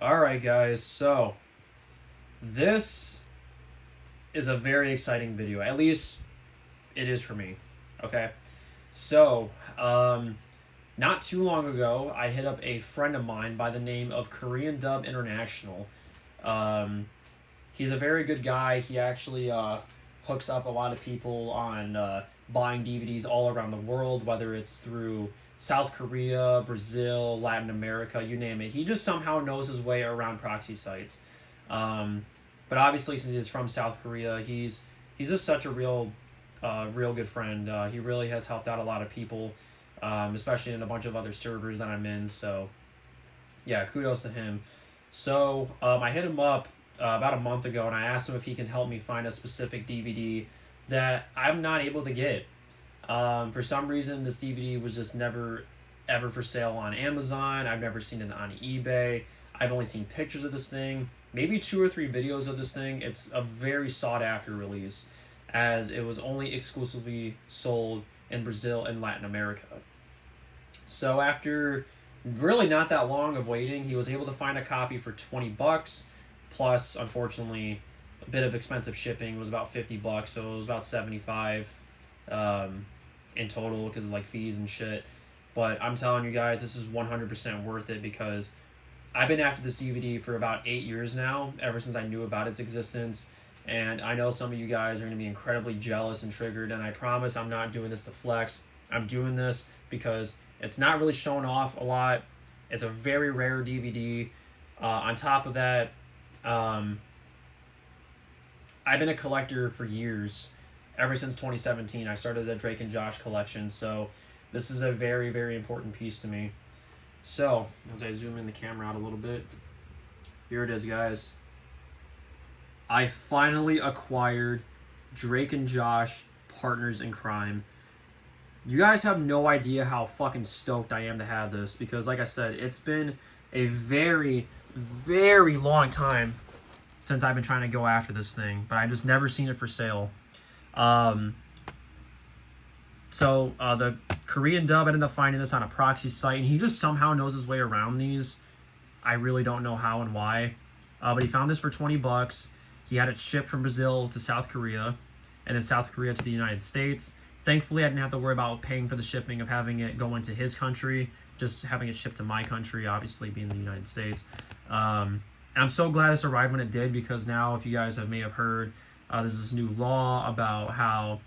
Alright, guys, so this is a very exciting video. At least it is for me. Okay? So, not too long ago, I hit up a friend of mine by the name of Korean Dub International. Um, he's a very good guy. He actually hooks up a lot of people on buying DVDs all around the world, whether it's through South Korea, Brazil, Latin America, you name it. He just somehow knows his way around proxy sites. Um, but obviously, since he's from South Korea, he's just such a real good friend. He really has helped out a lot of people, especially in a bunch of other servers that I'm in. So yeah, kudos to him. So I hit him up about a month ago, and I asked him if he can help me find a specific DVD that I'm not able to get. For some reason, this DVD was just never ever for sale on Amazon. I've never seen it on eBay. I've only seen pictures of this thing, maybe 2 or 3 videos of this thing. It's a very sought after release, as it was only exclusively sold in Brazil and Latin America. So after really not that long of waiting, he was able to find a copy for $20. Plus, unfortunately, a bit of expensive shipping. It was about $50, so it was about 75 in total because of like fees and shit. But I'm telling you guys, this is 100% worth it because I've been after this DVD for about 8 years now, ever since I knew about its existence. And I know some of you guys are going to be incredibly jealous and triggered, and I promise I'm not doing this to flex. I'm doing this because it's not really shown off a lot. It's a very rare DVD. On top of that, I've been a collector for years. Ever since 2017, I started the Drake and Josh collection, so this is a very, very important piece to me. So, as I zoom in the camera out a little bit, here it is, guys. I finally acquired Drake and Josh Partners in Crime. You guys have no idea how fucking stoked I am to have this because, like I said, it's been a very, very long time since I've been trying to go after this thing, but I've just never seen it for sale. The Korean dub ended up finding this on a proxy site, and he just somehow knows his way around these. I really don't know how and why, but he found this for $20. He had it shipped from Brazil to South Korea, and then South Korea to the United States. Thankfully, I didn't have to worry about paying for the shipping of having it go into his country, just having it shipped to my country, obviously being the United States. And I'm so glad this arrived when it did because now, if you guys may have heard, there's this new law about how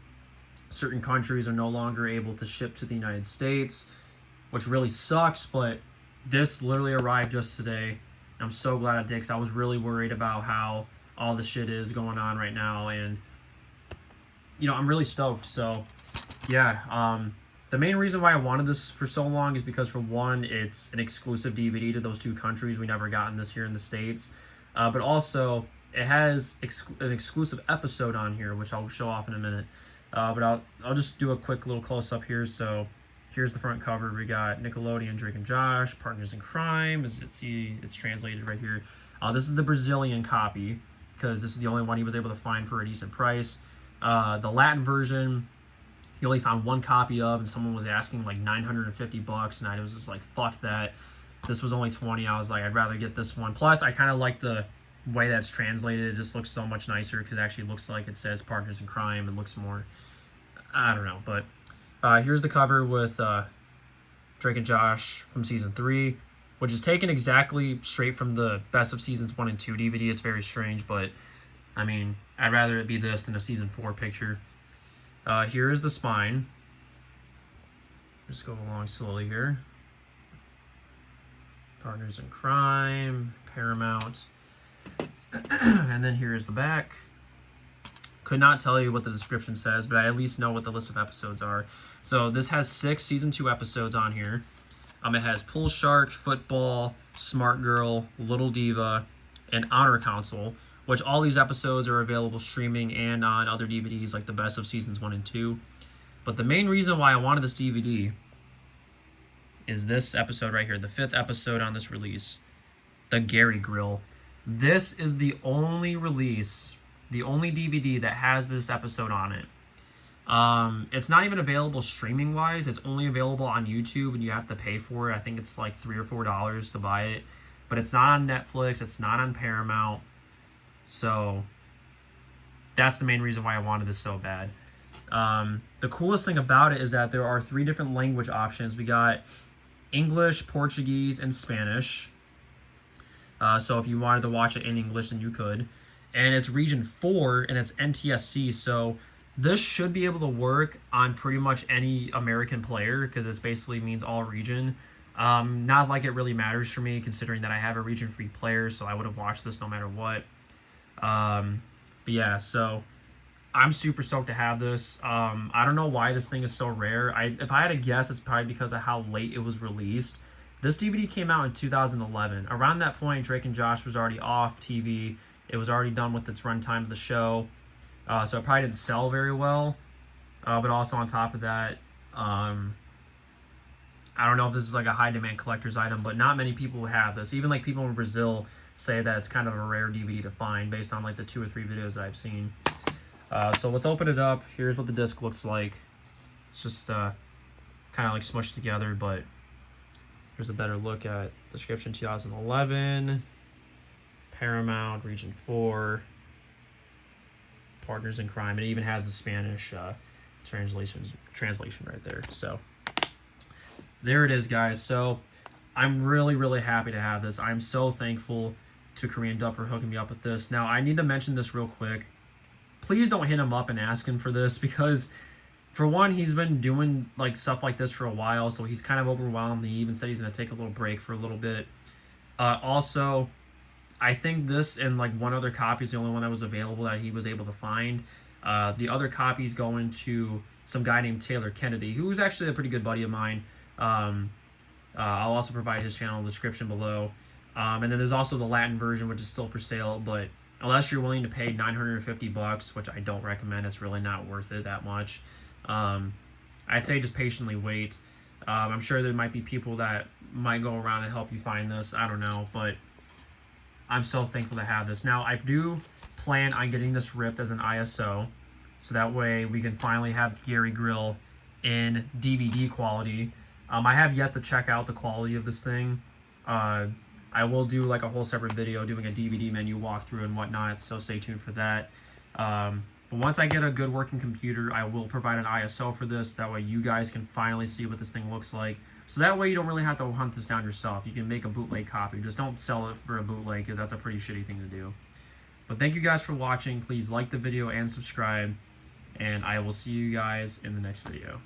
certain countries are no longer able to ship to the United States, which really sucks, but this literally arrived just today. And I'm so glad it did because I was really worried about how all the shit is going on right now, and I'm really stoked. So yeah, the main reason why I wanted this for so long is because, for one, it's an exclusive DVD to those 2 countries. We never gotten this here in the States, but also it has an exclusive episode on here, which I'll show off in a minute. But I'll just do a quick little close up here. So here's the front cover. We got Nickelodeon, Drake and Josh, Partners in Crime. As you see, it's translated right here. This is the Brazilian copy because this is the only one he was able to find for a decent price. The Latin version, he only found 1 copy of, and someone was asking like $950, and I was just like, fuck that. This was only 20. I was like, I'd rather get this one. Plus, I kind of like the way that's translated. It just looks so much nicer because it actually looks like it says Partners in Crime. It looks more, I don't know. But here's the cover with Drake and Josh from season 3, which is taken exactly straight from the Best of Seasons 1 and 2 DVD. It's very strange, but I mean, I'd rather it be this than a season 4 picture. Here is the spine. Just go along slowly here. Partners in Crime, Paramount. And then here is the back. Could not tell you what the description says, but I at least know what the list of episodes are. So this has 6 season 2 episodes on here. It has Pool Shark, Football, Smart Girl, Little Diva, and Honor Council, which all these episodes are available streaming and on other DVDs like the Best of Seasons 1 and 2. But the main reason why I wanted this DVD is this episode right here, the 5th episode on this release, the Gary Grill. This is the only release, the only DVD that has this episode on it. It's not even available streaming wise. It's only available on YouTube, and you have to pay for it. I think it's like $3 or $4 to buy it. but it's not on Netflix. It's not on Paramount. So that's the main reason why I wanted this so bad. The coolest thing about it is that there are 3 different language options. We got English, Portuguese, and Spanish. So if you wanted to watch it in English, then you could. And it's region 4, and it's NTSC. So this should be able to work on pretty much any American player, because this basically means all region. Not like it really matters for me, considering that I have a region free player, so I would have watched this no matter what. But yeah, so I'm super stoked to have this. I don't know why this thing is so rare. If I had to guess, it's probably because of how late it was released. This DVD came out in 2011. Around that point, Drake and Josh was already off TV. It was already done with its runtime of the show. So it probably didn't sell very well. But also on top of that, I don't know if this is like a high demand collector's item, but not many people have this. Even like people in Brazil say that it's kind of a rare DVD to find based on like the 2 or 3 videos that I've seen. So let's open it up. Here's what the disc looks like. It's just kind of like smushed together, but here's a better look at description. 2011, Paramount, Region 4, Partners in Crime. It even has the Spanish translation right there. So there it is, guys. So I'm really, really happy to have this. I'm so thankful to Korean Dub for hooking me up with this. Now, I need to mention this real quick. Please don't hit him up and ask him for this, because for one, he's been doing like stuff like this for a while, so he's kind of overwhelmed. He even said he's going to take a little break for a little bit. Also, I think this and like one other copy is the only one that was available that he was able to find. The other copies going to some guy named Taylor Kennedy, who is actually a pretty good buddy of mine. I'll also provide his channel in the description below. And then there's also the Latin version, which is still for sale, but unless you're willing to pay $950, which I don't recommend, it's really not worth it that much. I'd say just patiently wait. I'm sure there might be people that might go around and help you find this. I don't know, but I'm so thankful to have this. Now, I do plan on getting this ripped as an ISO, so that way we can finally have Gary Grill in DVD quality. I have yet to check out the quality of this thing. I will do like a whole separate video doing a DVD menu walkthrough and whatnot, so stay tuned for that. But once I get a good working computer, I will provide an ISO for this. That way you guys can finally see what this thing looks like. So that way you don't really have to hunt this down yourself. You can make a bootleg copy. Just don't sell it for a bootleg, because that's a pretty shitty thing to do. But thank you guys for watching. Please like the video and subscribe. And I will see you guys in the next video.